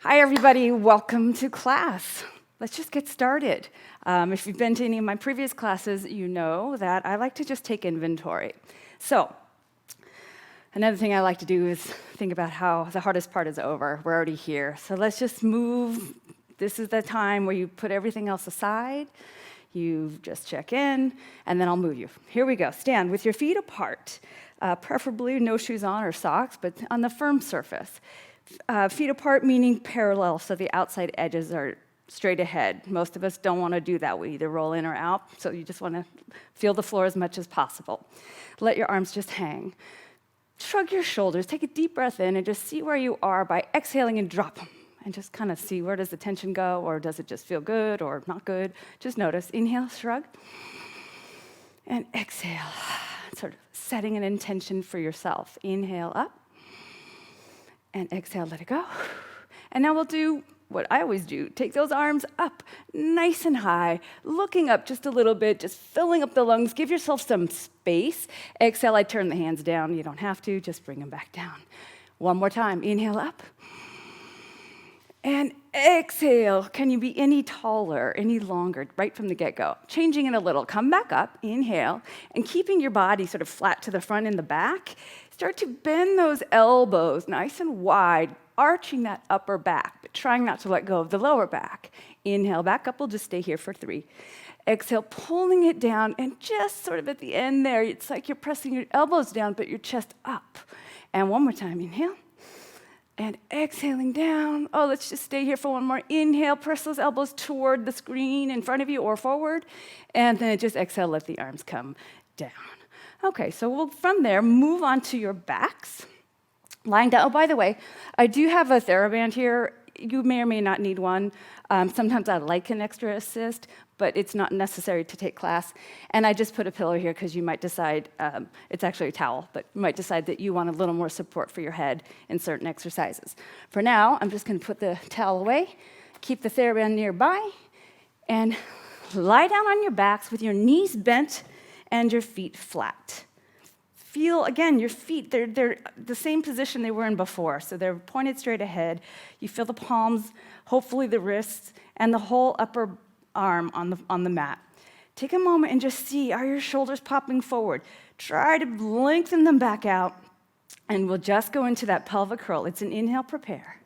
Hi, everybody. Welcome to class. Let's just get started. If you've been to any of my previous classes, you know that I like to just take inventory. So, another thing I like to do is think about how the hardest part is over. We're already here. So let's just move. This is the time where you put everything else aside. You just check in, and then I'll move you. Here we go. Stand with your feet apart, preferably no shoes on or socks, but on the firm surface. Feet apart meaning parallel, so the outside edges are straight ahead. Most of us don't want to do that. We either roll in or out, so you just want to feel the floor as much as possible. Let your arms just hang. Shrug your shoulders. Take a deep breath in and just see where you are by exhaling and drop them. And just kind of see, where does the tension go, or does it just feel good or not good? Just notice. Inhale, shrug, and exhale. Sort of setting an intention for yourself. Inhale up, and exhale, let it go. And now we'll do what I always do. Take those arms up, nice and high, looking up just a little bit, just filling up the lungs. Give yourself some space. Exhale, I turn the hands down. You don't have to, just bring them back down. One more time. Inhale up. And exhale. Can you be any taller, any longer, right from the get-go? Changing it a little. Come back up, inhale, and keeping your body sort of flat to the front and the back, start to bend those elbows nice and wide, arching that upper back, but trying not to let go of the lower back. Inhale, back up. We'll just stay here for 3. Exhale, pulling it down, and just sort of at the end there, it's like you're pressing your elbows down, but your chest up. And one more time, inhale. And exhaling down. Oh, let's just stay here for one more. Inhale, press those elbows toward the screen in front of you or forward. And then just exhale, let the arms come down. Okay, so we'll, from there, move on to your backs. Lying down. Oh, by the way, I do have a Theraband here. You may or may not need one. Sometimes I like an extra assist, but it's not necessary to take class. And I just put a pillow here because you might decide, it's actually a towel, but you might decide that you want a little more support for your head in certain exercises. For now, I'm just going to put the towel away, keep the Theraband nearby, and lie down on your backs with your knees bent and your feet flat. Feel, again, your feet, they're the same position they were in before, so they're pointed straight ahead. You feel the palms, hopefully the wrists, and the whole upper arm on the mat. Take a moment and just see, are your shoulders popping forward? Try to lengthen them back out, and we'll just go into that pelvic curl. It's an inhale, prepare.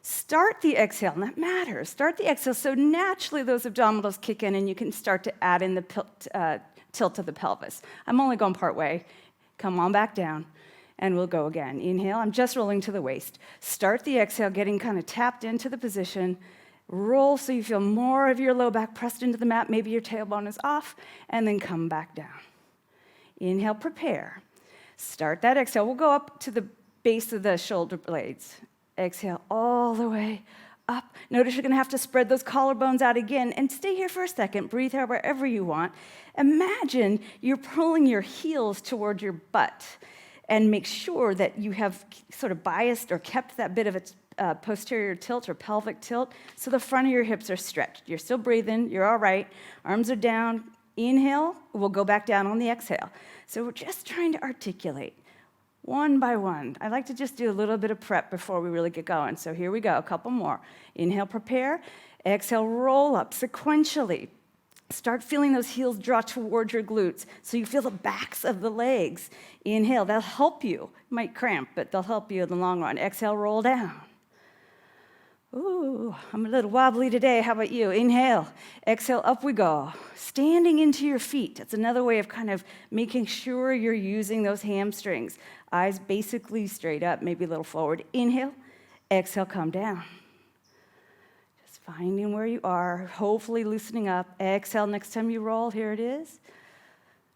Start the exhale, and that matters. Start the exhale so naturally those abdominals kick in, and you can start to add in the tilt of the pelvis. I'm only going part way. Come on back down, and we'll go again. Inhale, I'm just rolling to the waist. Start the exhale, getting kind of tapped into the position. Roll so you feel more of your low back pressed into the mat. Maybe your tailbone is off, and then come back down. Inhale, prepare. Start that exhale. We'll go up to the base of the shoulder blades. Exhale all the way up. Notice you're going to have to spread those collarbones out again, and stay here for a second. Breathe out wherever you want. Imagine you're pulling your heels toward your butt, and make sure that you have sort of biased or kept that bit of a posterior tilt or pelvic tilt, so the front of your hips are stretched. You're still breathing. You're all right. Arms are down. Inhale. We'll go back down on the exhale. So we're just trying to articulate. One by one. I like to just do a little bit of prep before we really get going. So here we go, a couple more. Inhale, prepare. Exhale, roll up sequentially. Start feeling those heels draw towards your glutes so you feel the backs of the legs. Inhale, they'll help you. You might cramp, but they'll help you in the long run. Exhale, roll down. Ooh, I'm a little wobbly today. How about you? Inhale. Exhale, up we go. Standing into your feet. That's another way of kind of making sure you're using those hamstrings. Eyes basically straight up, maybe a little forward. Inhale. Exhale, come down. Just finding where you are, hopefully loosening up. Exhale, next time you roll, here it is.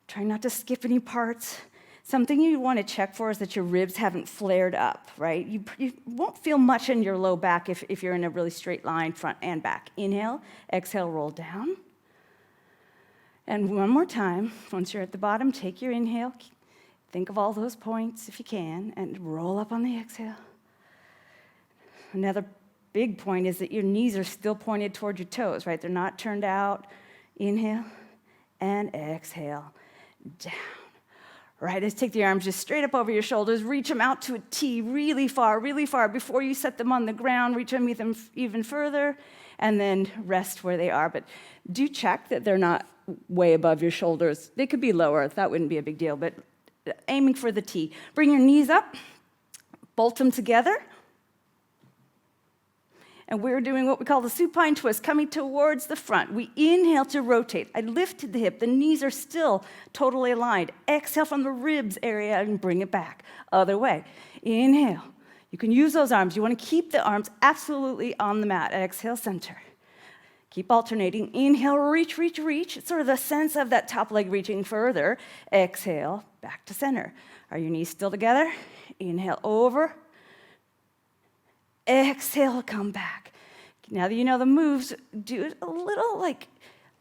Try not to skip any parts. Something you want to check for is that your ribs haven't flared up, right? You won't feel much in your low back if you're in a really straight line, front and back. Inhale, exhale, roll down. And one more time, once you're at the bottom, take your inhale. Think of all those points if you can, and roll up on the exhale. Another big point is that your knees are still pointed toward your toes, right? They're not turned out. Inhale and exhale, down. All right, let's take the arms just straight up over your shoulders. Reach them out to a T really far before you set them on the ground. Reach them even further, and then rest where they are. But do check that they're not way above your shoulders. They could be lower. That wouldn't be a big deal, but aiming for the T. Bring your knees up, bolt them together. And we're doing what we call the supine twist, coming towards the front. We inhale to rotate. I lifted the hip. The knees are still totally aligned. Exhale from the ribs area and bring it back. Other way. Inhale. You can use those arms. You want to keep the arms absolutely on the mat. Exhale, center. Keep alternating. Inhale, reach, reach, reach. It's sort of the sense of that top leg reaching further. Exhale, back to center. Are your knees still together? Inhale, over. Exhale, come back. Now that you know the moves, do it a little like,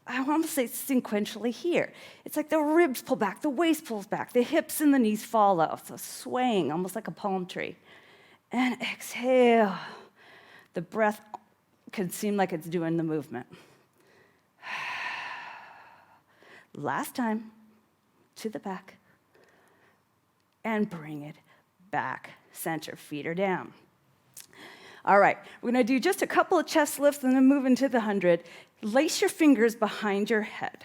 I want to say sequentially here. It's like the ribs pull back, the waist pulls back, the hips and the knees follow. So swaying, almost like a palm tree. And exhale. The breath can seem like it's doing the movement. Last time, to the back. And bring it back. Center, feet are down. All right, we're going to do just a couple of chest lifts and then move into the 100. Lace your fingers behind your head,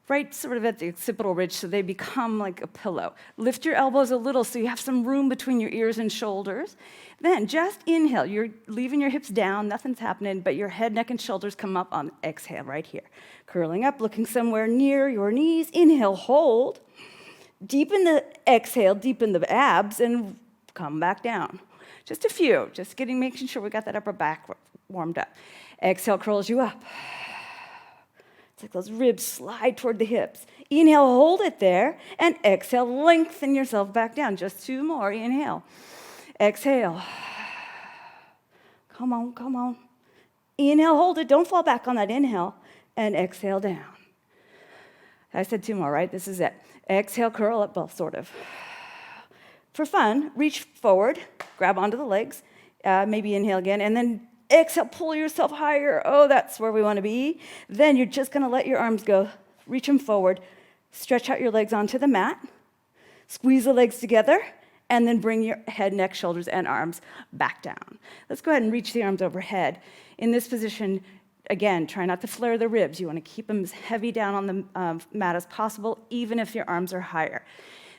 right sort of at the occipital ridge so they become like a pillow. Lift your elbows a little so you have some room between your ears and shoulders. Then just inhale. You're leaving your hips down, nothing's happening, but your head, neck, and shoulders come up on exhale right here. Curling up, looking somewhere near your knees. Inhale, hold. Deepen the exhale, deepen the abs, and come back down. Just a few, just making sure we got that upper back warmed up. Exhale curls you up. It's like those ribs slide toward the hips. Inhale, hold it there, and exhale, lengthen yourself back down. Just two more, inhale. Exhale. Come on, come on. Inhale, hold it, don't fall back on that inhale, and exhale down. I said two more, right? This is it. Exhale, curl up, both sort of. For fun, reach forward, grab onto the legs, maybe inhale again, and then exhale, pull yourself higher. Oh, that's where we want to be. Then you're just going to let your arms go. Reach them forward. Stretch out your legs onto the mat. Squeeze the legs together, and then bring your head, neck, shoulders, and arms back down. Let's go ahead and reach the arms overhead. In this position, again, try not to flare the ribs. You want to keep them as heavy down on the mat as possible, even if your arms are higher.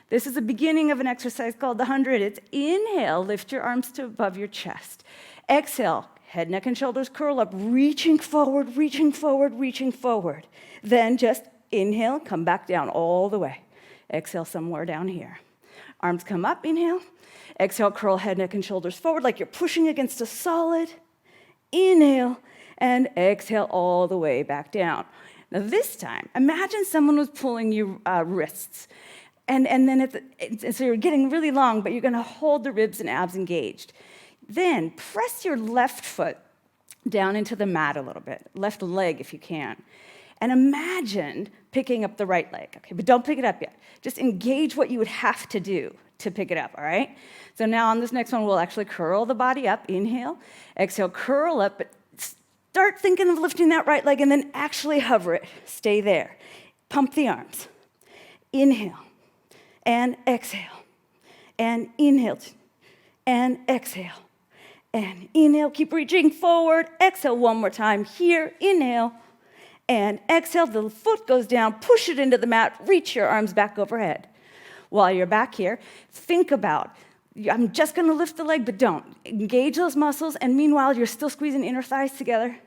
This is the beginning of an exercise called the 100. It's inhale, lift your arms to above your chest. Exhale, head, neck, and shoulders curl up, reaching forward, reaching forward, reaching forward. Then just inhale, come back down all the way. Exhale somewhere down here. Arms come up, inhale. Exhale, curl head, neck, and shoulders forward like you're pushing against a solid. Inhale, and exhale all the way back down. Now this time, imagine someone was pulling your wrists. And then so you're getting really long, but you're going to hold the ribs and abs engaged. Then press your left foot down into the mat a little bit, left leg if you can. And imagine picking up the right leg, okay? But don't pick it up yet. Just engage what you would have to do to pick it up, all right? So now on this next one, we'll actually curl the body up. Inhale. Exhale, curl up, but start thinking of lifting that right leg and then actually hover it. Stay there. Pump the arms. Inhale. And exhale, and inhale, and exhale, and inhale. Keep reaching forward. Exhale one more time here. Inhale, and exhale. The foot goes down. Push it into the mat. Reach your arms back overhead. While you're back here, think about, I'm just going to lift the leg, but don't. Engage those muscles, and meanwhile, you're still squeezing inner thighs together,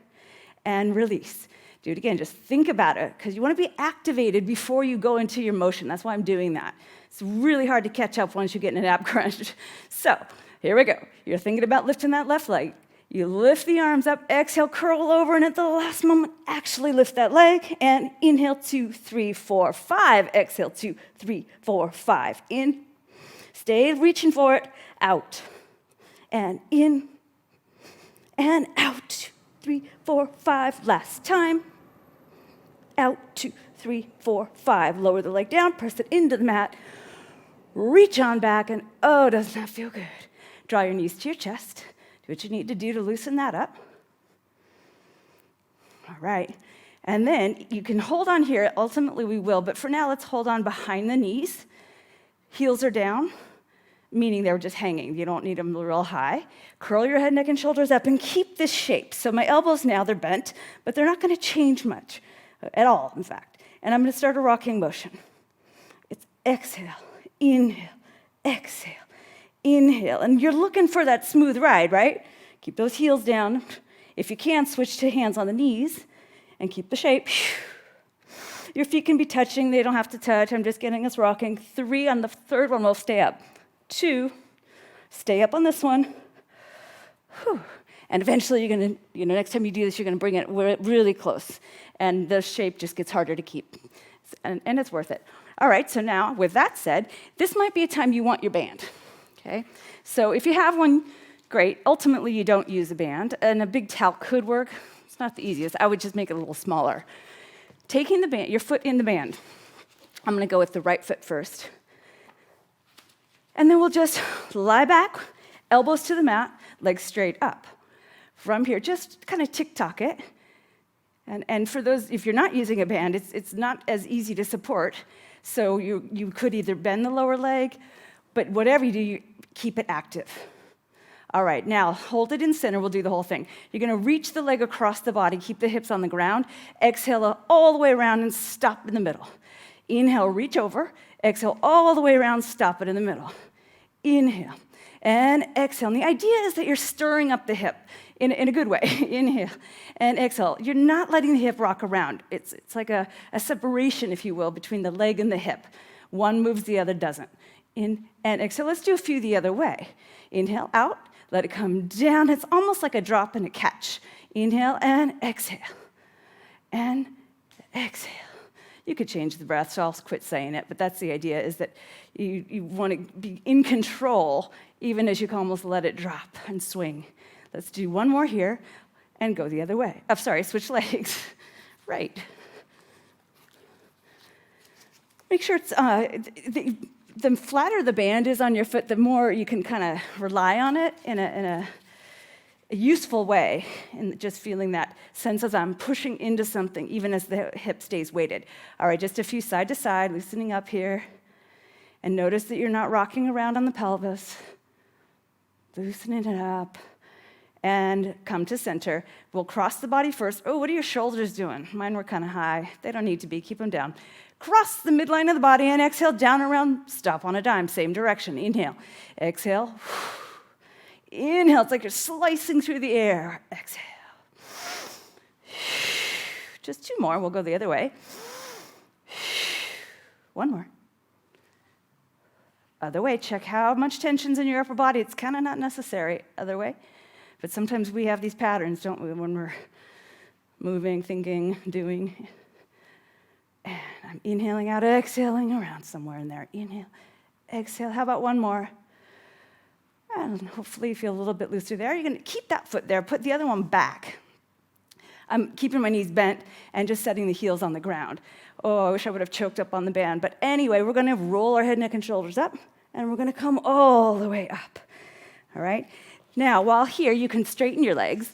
and release. Do it again. Just think about it, because you want to be activated before you go into your motion. That's why I'm doing that. It's really hard to catch up once you get in an ab crunch. So here we go. You're thinking about lifting that left leg. You lift the arms up, exhale, curl over, and at the last moment, actually lift that leg. And inhale, 2, 3, 4, 5. Exhale, 2, 3, 4, 5. In. Stay reaching for it. Out. And in. And out. 2, 3, 4, 5. Last time. Out. 2, 3, 4, 5. Lower the leg down, press it into the mat. Reach on back, and oh, doesn't that feel good? Draw your knees to your chest. Do what you need to do to loosen that up. All right. And then you can hold on here. Ultimately, we will, but for now, let's hold on behind the knees. Heels are down, meaning they're just hanging. You don't need them real high. Curl your head, neck, and shoulders up and keep this shape. So my elbows now, they're bent, but they're not going to change much at all, in fact. And I'm going to start a rocking motion. It's exhale, inhale, exhale, inhale. And you're looking for that smooth ride, right? Keep those heels down. If you can, switch to hands on the knees and keep the shape. Your feet can be touching. They don't have to touch. I'm just getting us rocking. 3 on the third one, we'll stay up. 2, stay up on this one. Whew. And eventually you're going to, next time you do this, you're going to bring it really close. And the shape just gets harder to keep. And it's worth it. All right, so now, with that said, this might be a time you want your band. Okay? So if you have one, great. Ultimately, you don't use a band. And a big towel could work. It's not the easiest. I would just make it a little smaller. Taking the band, your foot in the band. I'm going to go with the right foot first. And then we'll just lie back, elbows to the mat, legs straight up. From here, just kind of tick-tock it. And for those, if you're not using a band, it's not as easy to support. So you could either bend the lower leg, but whatever you do, you keep it active. All right, now hold it in center. We'll do the whole thing. You're going to reach the leg across the body, keep the hips on the ground. Exhale all the way around and stop in the middle. Inhale, reach over. Exhale all the way around, stop it in the middle. Inhale and exhale. And the idea is that you're stirring up the hip in a good way. Inhale and exhale. You're not letting the hip rock around. It's like a separation, if you will, between the leg and the hip. One moves, the other doesn't. In and exhale. Let's do a few the other way. Inhale, out. Let it come down. It's almost like a drop and a catch. Inhale and exhale. And exhale. You could change the breath, so I'll quit saying it, but that's the idea, is that you want to be in control even as you can almost let it drop and swing. Let's do one more here and go the other way. Switch legs. Right. Make sure it's, the flatter the band is on your foot, the more you can kind of rely on it in a useful way, and just feeling that sense as I'm pushing into something, even as the hip stays weighted. All right, just a few side to side, loosening up here. And notice that you're not rocking around on the pelvis. Loosening it up. And come to center. We'll cross the body first. Oh, what are your shoulders doing? Mine were kind of high. They don't need to be. Keep them down. Cross the midline of the body and exhale down around. Stop on a dime. Same direction. Inhale. Exhale. Inhale. It's like you're slicing through the air. Exhale. Just 2 more. We'll go the other way. 1 more. Other way. Check how much tension's in your upper body. It's kind of not necessary. Other way. But sometimes we have these patterns, don't we, when we're moving, thinking, doing. And I'm inhaling out, exhaling around somewhere in there. Inhale, exhale. How about 1 more? And hopefully you feel a little bit looser there. You're going to keep that foot there. Put the other one back. I'm keeping my knees bent and just setting the heels on the ground. Oh, I wish I would have choked up on the band. But anyway, we're going to roll our head, neck, and shoulders up, and we're going to come all the way up. All right? Now, while here, you can straighten your legs.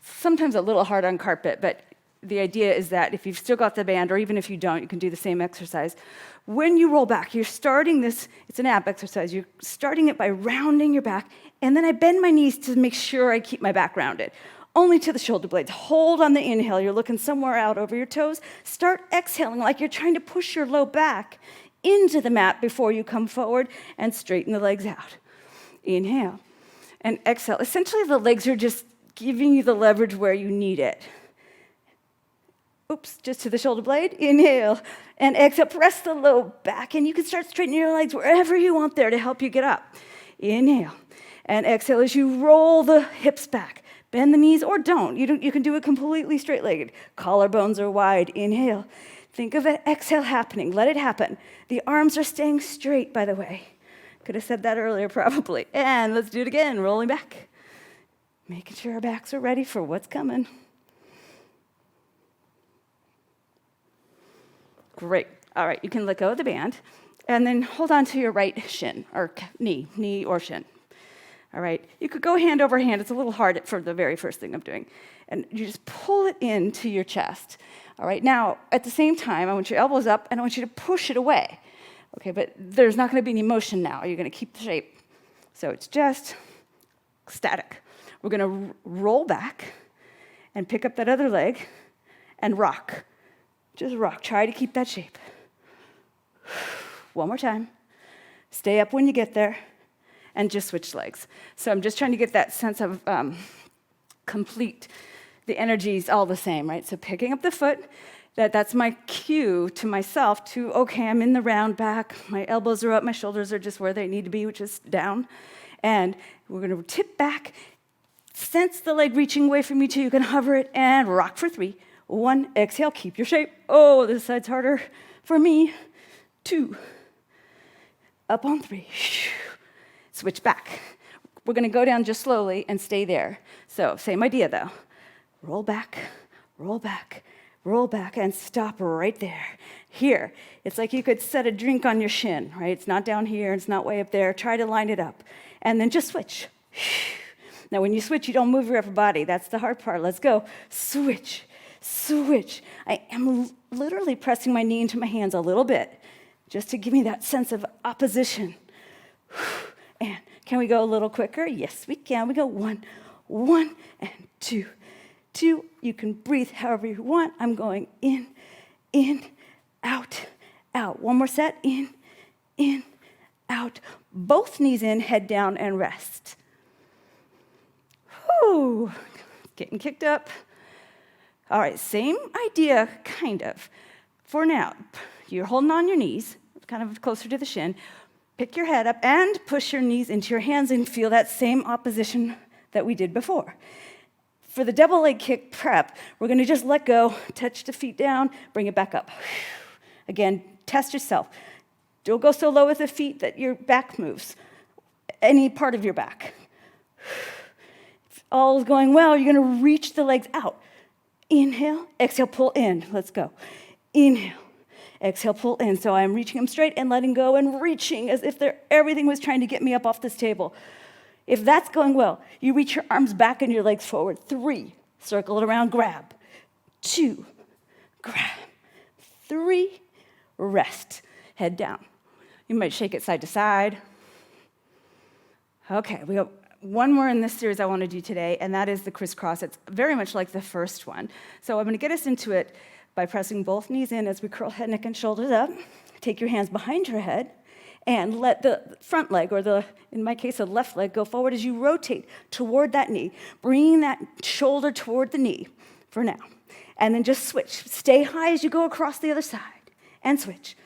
Sometimes a little hard on carpet, but the idea is that if you've still got the band, or even if you don't, you can do the same exercise. When you roll back, you're starting this, it's an ab exercise, you're starting it by rounding your back, and then I bend my knees to make sure I keep my back rounded. Only to the shoulder blades. Hold on the inhale, you're looking somewhere out over your toes. Start exhaling like you're trying to push your low back into the mat before you come forward, and straighten the legs out. Inhale and exhale. Essentially, the legs are just giving you the leverage where you need it. Oops, just to the shoulder blade. Inhale and exhale. Press the low back, and you can start straightening your legs wherever you want there to help you get up. Inhale and exhale as you roll the hips back. Bend the knees, or don't. You can do it completely straight-legged. Collarbones are wide. Inhale. Think of an exhale happening. Let it happen. The arms are staying straight, by the way. Could have said that earlier, probably. And let's do it again, rolling back. Making sure our backs are ready for what's coming. Great. All right, you can let go of the band, and then hold on to your right shin, or knee or shin. All right, you could go hand over hand. It's a little hard for the very first thing I'm doing. And you just pull it into your chest. All right, now, at the same time, I want your elbows up, and I want you to push it away. Okay, but there's not going to be any motion now. You're going to keep the shape. So it's just static. We're going to roll back and pick up that other leg and rock. Just rock. Try to keep that shape. One more time. Stay up when you get there, and just switch legs. So I'm just trying to get that sense of complete. The energy's all the same, right? So picking up the foot, that's my cue to myself to, okay, I'm in the round back. My elbows are up. My shoulders are just where they need to be, which is down. And we're going to tip back. Sense the leg reaching away from you, too. You can hover it and rock for 3. 1, exhale, keep your shape. Oh, this side's harder for me. 2, up on 3. Switch back. We're going to go down just slowly and stay there. So same idea, though. Roll back, roll back, roll back, and stop right there. Here, it's like you could set a drink on your shin, right? It's not down here, it's not way up there. Try to line it up. And then just switch. Now, when you switch, you don't move your upper body. That's the hard part. Let's go. Switch, switch. I am literally pressing my knee into my hands a little bit just to give me that sense of opposition. And can we go a little quicker? Yes, we can. We go 1, 1, and 2. 2, you can breathe however you want. I'm going in, out, out. One more set, in, out. Both knees in, head down, and rest. Whew, getting kicked up. All right, same idea, kind of. For now, you're holding on your knees, kind of closer to the shin. Pick your head up and push your knees into your hands and feel that same opposition that we did before. For the double leg kick prep, we're going to just let go, touch the feet down, bring it back up. Again, test yourself. Don't go so low with the feet that your back moves, any part of your back. If all is going well, you're going to reach the legs out. Inhale, exhale, pull in. Let's go. Inhale, exhale, pull in. So I'm reaching them straight and letting go and reaching as if everything was trying to get me up off this table. If that's going well, you reach your arms back and your legs forward. 3, circle it around, grab. 2, grab. 3, rest. Head down. You might shake it side to side. Okay, we got one more in this series I want to do today, and that is the crisscross. It's very much like the first one. So I'm going to get us into it by pressing both knees in as we curl head, neck, and shoulders up. Take your hands behind your head. And let the front leg, or in my case, the left leg, go forward as you rotate toward that knee, bringing that shoulder toward the knee for now. And then just switch. Stay high as you go across the other side. And switch.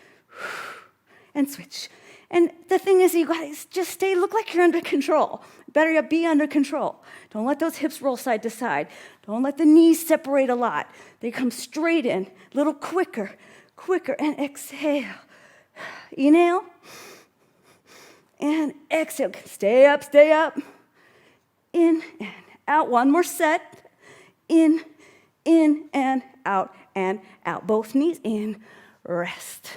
And switch. And the thing is, you guys just look like you're under control. Better yet, be under control. Don't let those hips roll side to side. Don't let the knees separate a lot. They come straight in, a little quicker, and exhale. Inhale. And exhale. Stay up. In and out. One more set. In and out, and out. Both knees in. Rest.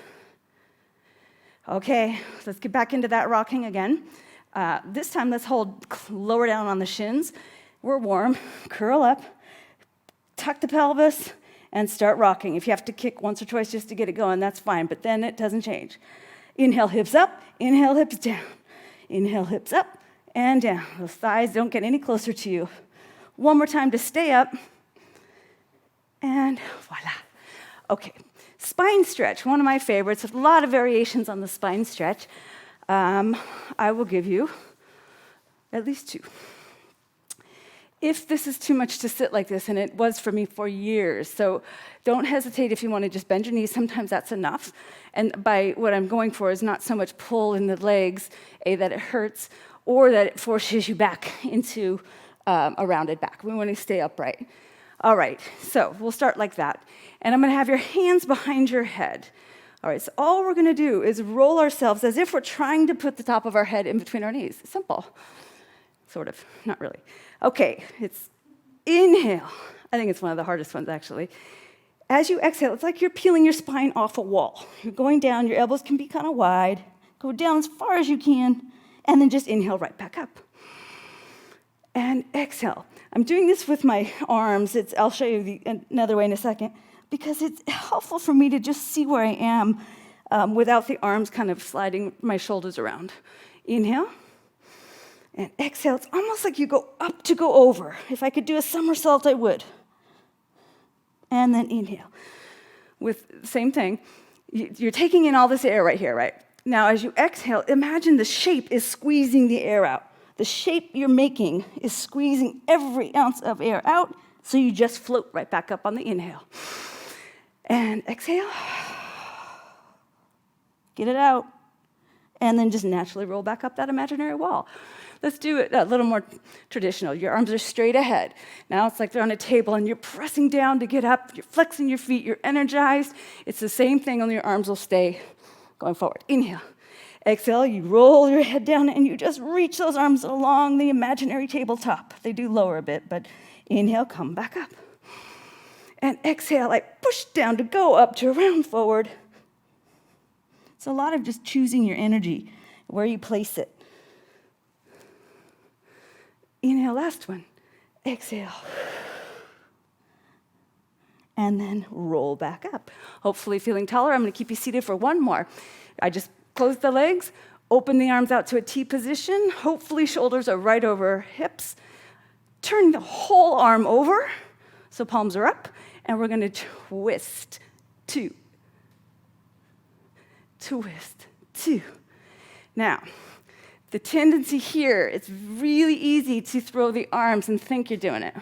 Okay, let's get back into that rocking again. This time, let's hold lower down on the shins. We're warm. Curl up. Tuck the pelvis. And start rocking. If you have to kick once or twice just to get it going, that's fine, but then it doesn't change. Inhale, hips up. Inhale, hips down. Inhale, hips up and down. Those thighs don't get any closer to you. One more time to stay up. And voila. Okay, spine stretch, one of my favorites. A lot of variations on the spine stretch. I will give you at least 2. If this is too much to sit like this, and it was for me for years, so don't hesitate if you want to just bend your knees. Sometimes that's enough. And by what I'm going for is not so much pull in the legs, that it hurts, or that it forces you back into a rounded back. We want to stay upright. All right, so we'll start like that. And I'm going to have your hands behind your head. All right, so all we're going to do is roll ourselves as if we're trying to put the top of our head in between our knees. Simple. Sort of, not really. Okay, it's inhale. I think it's one of the hardest ones, actually. As you exhale, it's like you're peeling your spine off a wall. You're going down, your elbows can be kind of wide. Go down as far as you can, and then just inhale right back up. And exhale. I'm doing this with my arms. I'll show you another way in a second, because it's helpful for me to just see where I am without the arms kind of sliding my shoulders around. Inhale. And exhale. It's almost like you go up to go over. If I could do a somersault, I would. And then inhale. With the same thing, you're taking in all this air right here, right? Now, as you exhale, imagine the shape is squeezing the air out. The shape you're making is squeezing every ounce of air out, so you just float right back up on the inhale. And exhale. Get it out. And then just naturally roll back up that imaginary wall. Let's do it a little more traditional. Your arms are straight ahead. Now it's like they're on a table and you're pressing down to get up. You're flexing your feet. You're energized. It's the same thing, only your arms will stay going forward. Inhale. Exhale, you roll your head down and you just reach those arms along the imaginary tabletop. They do lower a bit, but inhale, come back up. And exhale, I push down to go up to round forward. It's a lot of just choosing your energy, where you place it. Inhale, last one. Exhale. And then roll back up. Hopefully feeling taller. I'm going to keep you seated for one more. I just close the legs, open the arms out to a T position. Hopefully shoulders are right over hips. Turn the whole arm over, so palms are up, and we're going to twist, 2. Twist, 2. Now, the tendency here, it's really easy to throw the arms and think you're doing it.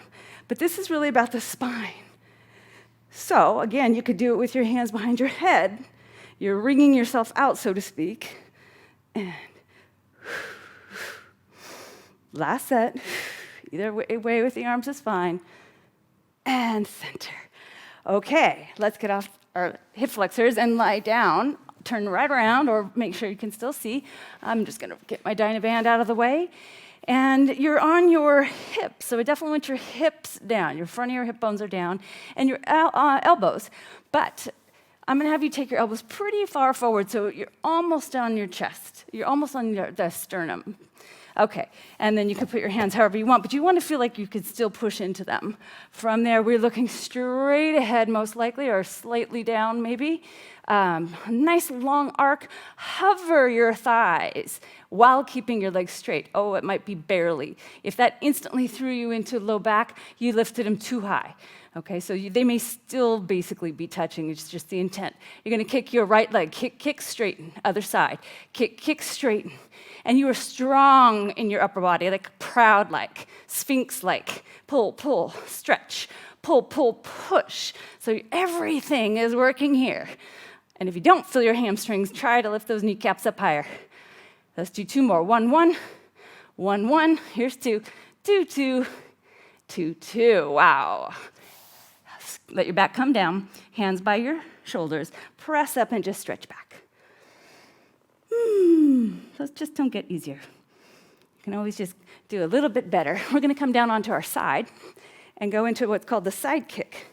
But this is really about the spine. So, again, you could do it with your hands behind your head. You're wringing yourself out, so to speak. And last set. Either way with the arms is fine. And center. Okay, let's get off our hip flexors and lie down. Turn right around, or make sure you can still see. I'm just going to get my Theraband out of the way. And you're on your hips, so I definitely want your hips down. Your front of your hip bones are down, and your elbows. But I'm going to have you take your elbows pretty far forward, so you're almost on your chest. You're almost on the sternum. Okay, and then you can put your hands however you want, but you want to feel like you could still push into them. From there, we're looking straight ahead, most likely, or slightly down, maybe. Nice long arc. Hover your thighs while keeping your legs straight. Oh, it might be barely. If that instantly threw you into low back, you lifted them too high. Okay, so they may still basically be touching. It's just the intent. You're going to kick your right leg. Kick, straighten. Other side. Kick, straighten. And you are strong in your upper body, like proud-like, sphinx-like. Pull, stretch. Pull, push. So everything is working here. And if you don't feel your hamstrings, try to lift those kneecaps up higher. Let's do 2 more. 1, 1. Here's 2. 2, 2. Wow. Let your back come down. Hands by your shoulders. Press up and just stretch back. Those just don't get easier. You can always just do a little bit better. We're going to come down onto our side and go into what's called the side kick.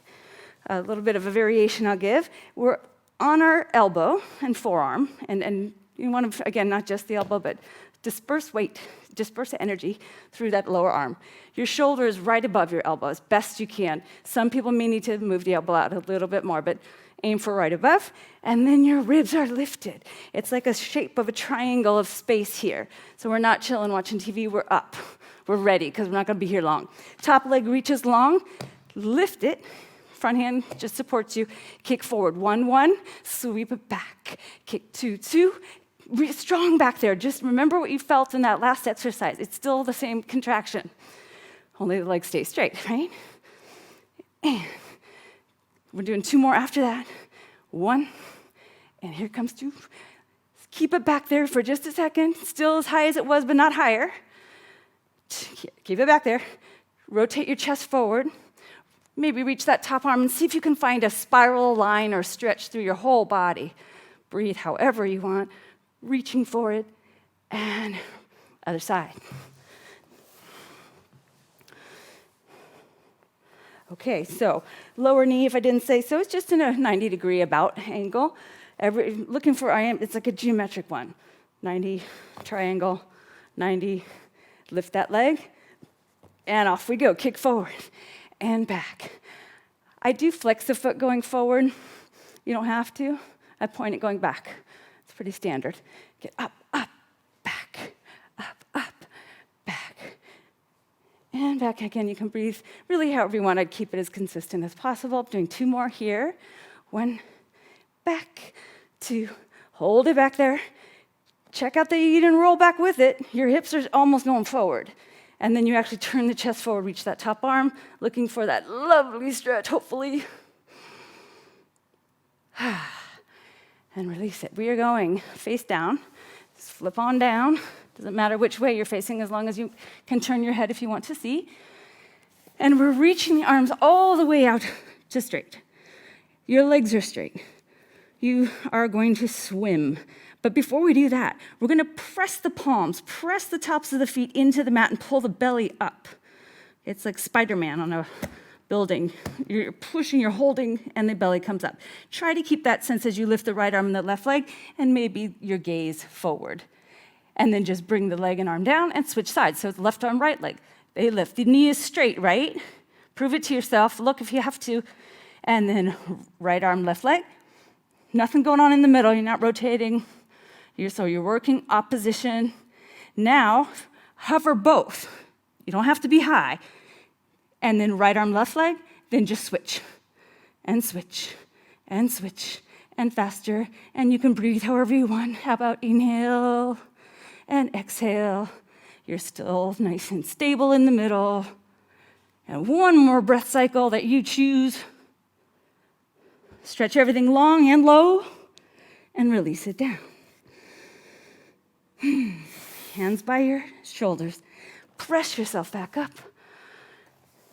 A little bit of a variation I'll give. We're on our elbow and forearm, and you want to, again, not just the elbow, but disperse weight, disperse energy through that lower arm. Your shoulder is right above your elbow as best you can. Some people may need to move the elbow out a little bit more, but aim for right above, and then your ribs are lifted. It's like a shape of a triangle of space here. So we're not chilling watching TV, we're up. We're ready, because we're not going to be here long. Top leg reaches long, lift it. Front hand just supports you. Kick forward, 1, sweep it back. Kick 2, strong back there. Just remember what you felt in that last exercise. It's still the same contraction, only the legs stay straight, right? And we're doing 2 more after that. 1, and here comes 2. Keep it back there for just a second. Still as high as it was, but not higher. Keep it back there. Rotate your chest forward. Maybe reach that top arm and see if you can find a spiral line or stretch through your whole body. Breathe however you want, reaching for it, and other side. Okay, so lower knee, if I didn't say so, it's just in a 90-degree about angle. Looking for, it's like a geometric one. 90, triangle, 90, lift that leg, and off we go. Kick forward and back. I do flex the foot going forward. You don't have to. I point it going back. Pretty standard. Get up, up, back, up, back. And back again. You can breathe really however you want. I'd keep it as consistent as possible. Doing 2 more here. 1, back, 2, hold it back there. Check out that you didn't roll back with it. Your hips are almost going forward. And then you actually turn the chest forward, reach that top arm, looking for that lovely stretch, hopefully. And release it. We are going face down. Just flip on down. Doesn't matter which way you're facing as long as you can turn your head if you want to see. And we're reaching the arms all the way out to straight. Your legs are straight. You are going to swim. But before we do that, we're going to press the palms, press the tops of the feet into the mat and pull the belly up. It's like Spider-Man on a building. You're pushing, you're holding, and the belly comes up. Try to keep that sense as you lift the right arm and the left leg, and maybe your gaze forward. And then just bring the leg and arm down and switch sides. So it's left arm, right leg. They lift. The knee is straight, right? Prove it to yourself. Look if you have to. And then right arm, left leg. Nothing going on in the middle. You're not rotating. So you're working opposition. Now, hover both. You don't have to be high. And then right arm, left leg, then just switch. And switch. And switch. And faster. And you can breathe however you want. How about inhale and exhale? You're still nice and stable in the middle. And one more breath cycle that you choose. Stretch everything long and low. And release it down. Hands by your shoulders. Press yourself back up.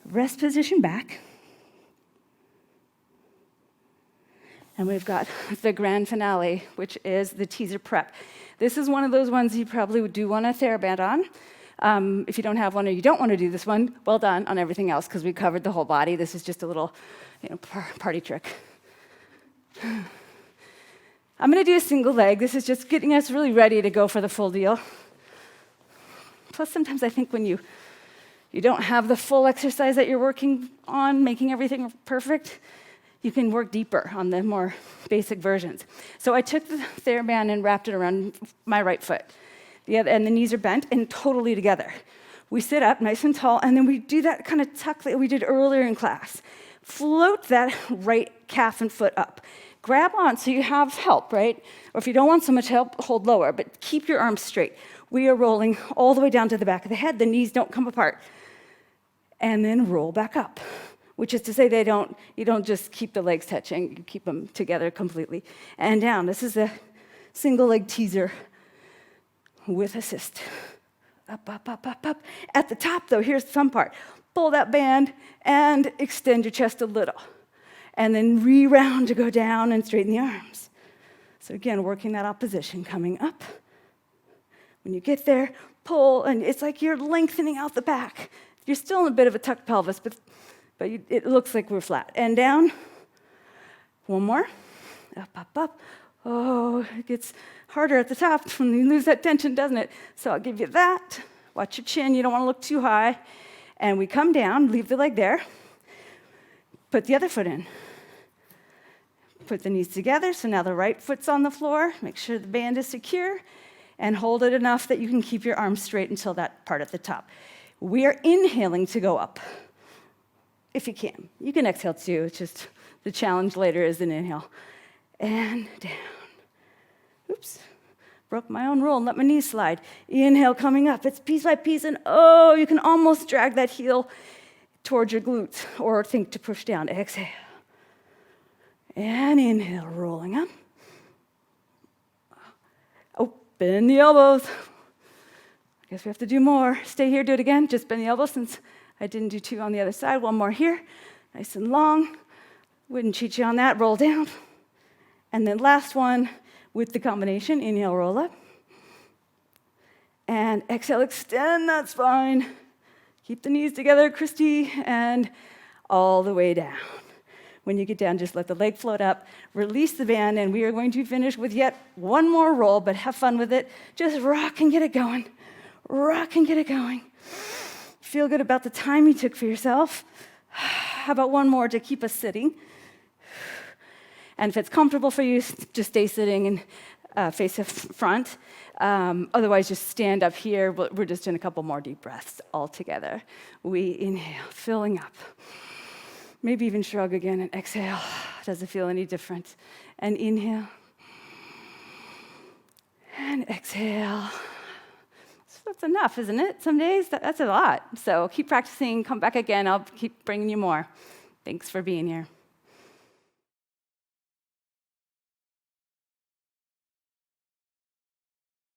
Rest position back. And we've got the grand finale, which is the teaser prep. This is one of those ones you probably do want a Theraband on. If you don't have one or you don't want to do this one, well done on everything else because we covered the whole body. This is just a little party trick. I'm going to do a single leg. This is just getting us really ready to go for the full deal. Plus, sometimes I think when you don't have the full exercise that you're working on, making everything perfect, you can work deeper on the more basic versions. So I took the Theraband and wrapped it around my right foot. And the knees are bent and totally together. We sit up nice and tall, and then we do that kind of tuck that we did earlier in class. Float that right calf and foot up. Grab on so you have help, right? Or if you don't want so much help, hold lower, but keep your arms straight. We are rolling all the way down to the back of the head. The knees don't come apart. And then roll back up, which is to say you don't just keep the legs touching, you keep them together completely. And down. This is a single leg teaser with assist. Up, up, up, up, up. At the top, though, here's the fun part. Pull that band and extend your chest a little. And then re-round to go down and straighten the arms. So again, working that opposition, coming up. When you get there, pull, and it's like you're lengthening out the back. You're still in a bit of a tucked pelvis, but it looks like we're flat. And down. One more. Up, up, up. Oh, it gets harder at the top when you lose that tension, doesn't it? So I'll give you that. Watch your chin. You don't want to look too high. And we come down, leave the leg there. Put the other foot in. Put the knees together, so now the right foot's on the floor. Make sure the band is secure, and hold it enough that you can keep your arms straight until that part at the top. We are inhaling to go up, if you can. You can exhale too, it's just the challenge later is an inhale. And down. Oops, broke my own rule and let my knees slide. Inhale, coming up. It's piece by piece, and oh, you can almost drag that heel towards your glutes, or think to push down. Exhale. And inhale, rolling up. Open the elbows. I guess we have to do more. Stay here, do it again. Just bend the elbows since I didn't do 2 on the other side. One more here. Nice and long. Wouldn't cheat you on that. Roll down. And then last one with the combination. Inhale, roll up. And exhale, extend that spine. Keep the knees together, Kristi, and all the way down. When you get down, just let the leg float up, release the band, and we are going to finish with yet one more roll, but have fun with it. Just rock and get it going. Rock and get it going. Feel good about the time you took for yourself. How about one more to keep us sitting? And if it's comfortable for you, just stay sitting. And face front. Otherwise, just stand up here. We're just doing a couple more deep breaths all together. We inhale, filling up. Maybe even shrug again and exhale. Does it feel any different? And inhale. And exhale. So that's enough, isn't it? Some days, that's a lot. So keep practicing. Come back again. I'll keep bringing you more. Thanks for being here.